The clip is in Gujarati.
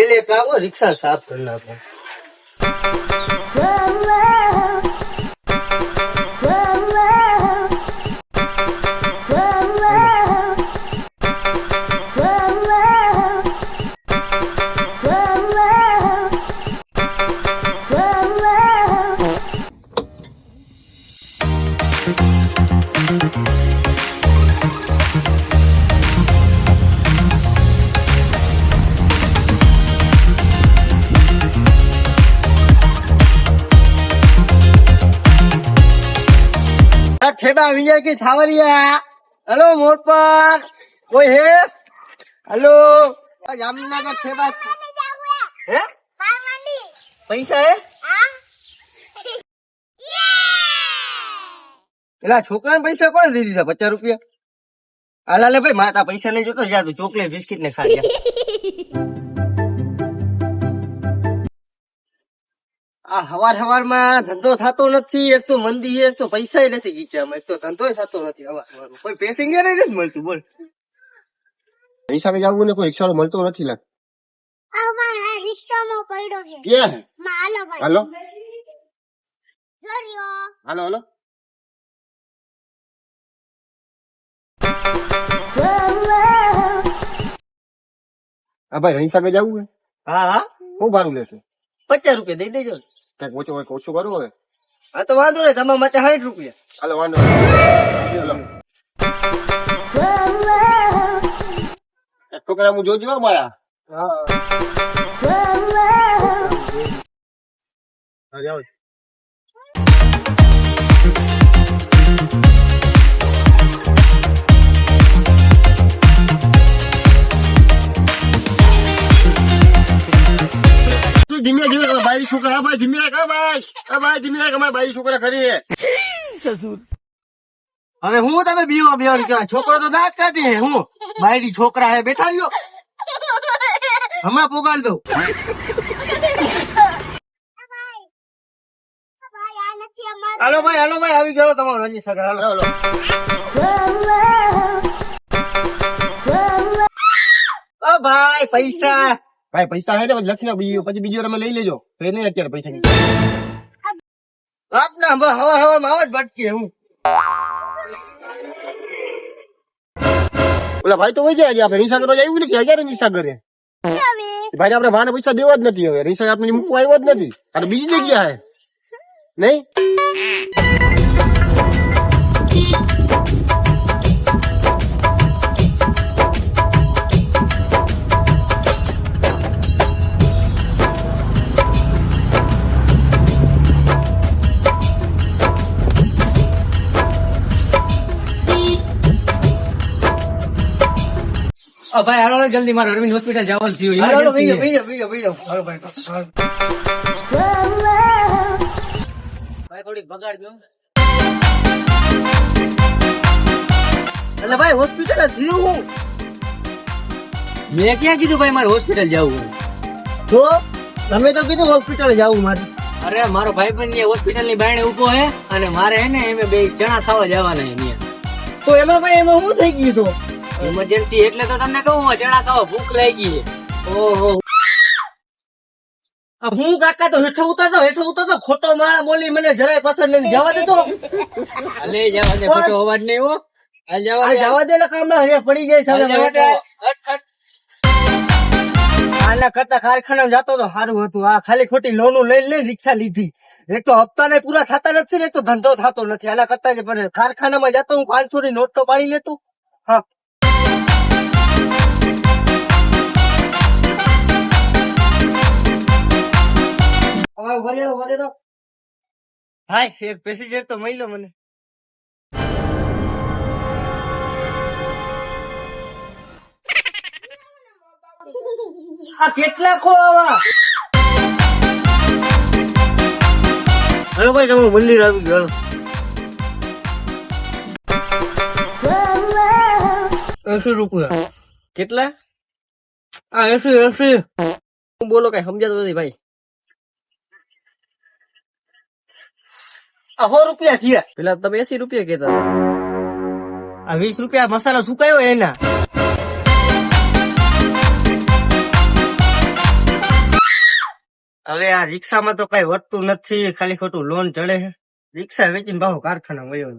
पहले काम हो रिक्शा साफ करना था। ठेबा विजय की छावरिया। हेलो मोड़ पर कोई है? हेलो जामनगर ठेबा है? पैसा है? પેલા છોકરાને પૈસા કોને દઈ દીધા? 50 રૂપિયા. હાલા લે ભાઈ, માતા પૈસા નહીં જોતો, જા તું ચોકલેટ બિસ્કિટ ને ખા જા. આ હવાર માં ધંધો થતો નથી, એક તો મંદી, એક તો પૈસા નથી ગીચામાં, એક તો ધંધો થતો નથી. હવાર કોઈ પેસેન્જર નથી મળતું. બોલ રિક્ષામાં જવું ને કોઈ રિક્ષા મળતો નથી. લાગ હાલો હાલો હાલો. હા ભાઈ, રિક્ષામાં જવું હે? હા હા, શું ભાડું લેશે? 50 રૂપિયા દઈ દેજો. કઈક ઓછું હોય ઓછું કરવું હવે. હા તો વાંધો નહીં, તમારા માટે 60 રૂપિયા. હાલો વાંધો. છોકરા હું જોજો મારા. જાઓ. ધીમે ધીમે બાઈ છોકરા. ભાઈ ધીમે ભાઈ, ભાઈ ધીમે અમારે બાઈ છોકરા ખરી. હવે હું તમે બીવો છોકરો તો દાંત કાઢે. હું બાયડી છોકરા હે બેઠા રહ્યો, હમણાં પોગાડ દઉં. હાલો ભાઈ આવી ગયો તમારો રજીસ્ટર. હાલો હાલો. ઓ ભાઈ પૈસા. ભાઈ પૈસા હે ને લખીને પછી બીજો તમે લઈ લેજો. એને અત્યારે પૈસા નહીં આપના હવાર માં આવા જ ભટકે. હું ઓલા ભાઈ તો વહી જાય. આપણે રિક્ષા કરવા આવ્યું નથી. હજાર રિક્ષા કરે ભાઈ. આપણે ભાને પૈસા દેવા જ નથી. હવે રિક્ષા આપણે મૂકવા આવ્યો જ નથી. અને બીજી જગ્યા હે નહીં. ભાઈ હાલો જલ્દી, મારે અરવિંદ હોસ્પિટલ જવાનું થયું. હાલો emergency છે. બીજો. હાલો ભાઈ ભાઈ થોડીક બગાડ દો. એટલે ભાઈ હોસ્પિટલ થયું હું. મેં ક્યાં કીધું ભાઈ મારે હોસ્પિટલ જવું? તો તમે તો કીધું હોસ્પિટલ જવું મારે. અરે મારો ભાઈબંધ હોસ્પિટલ ની બાયણે ઉભો હે અને મારે હે ને એમે બે ચણા ખાવા જવાના હે. તો એમાં ભાઈ એમાં શું થઈ ગયું? તો ઇમરજન્સી એટલે તો તમને કહું, ચણા ખાવા ભૂખ લાગી છે. ઓહો, હું કાકા તો હેઠો ઉતરતો ખોટો માળા બોલી મને જરાય પસંદ નથી. જવા દે તો. અલે જવા દે, ખોટો અવાજ નહીં હો. હાલ જવા દે ને, કામ ના પડી જાય સામે. આના કરતા કારખાના જતો તો સારું હતું. આ ખાલી ખોટી લોનું લઈ રિક્ષા લીધી. એક તો હપ્તા ને પૂરા થતા નથી ને, એક તો ધંધો થતો નથી. આના કરતા જ કારખાનામાં જતો હું 500 ની નોટ તો પાડી લેતો. હા હા, એક પેસેન્જર તો મળ્યો મને. આ કેટલા ખો આવા? હેલો ભાઈ, તમે મંદિર આવી ગયો. 80 રૂપિયા. કેટલા? આ 80. બોલો કઈ સમજાતું નથી ભાઈ. આ 100 રૂપિયા થયા. પેલા તમે 80 રૂપિયા કેતા હતા. આ 20 રૂપિયા મસાલો સુકાયો એના. હવે આ રિક્ષામાં તો કઈ વધતું નથી, ખાલી ખોટું લોન ચડે છે. રિક્ષા વેચીને ભાવ કારખાના વયો.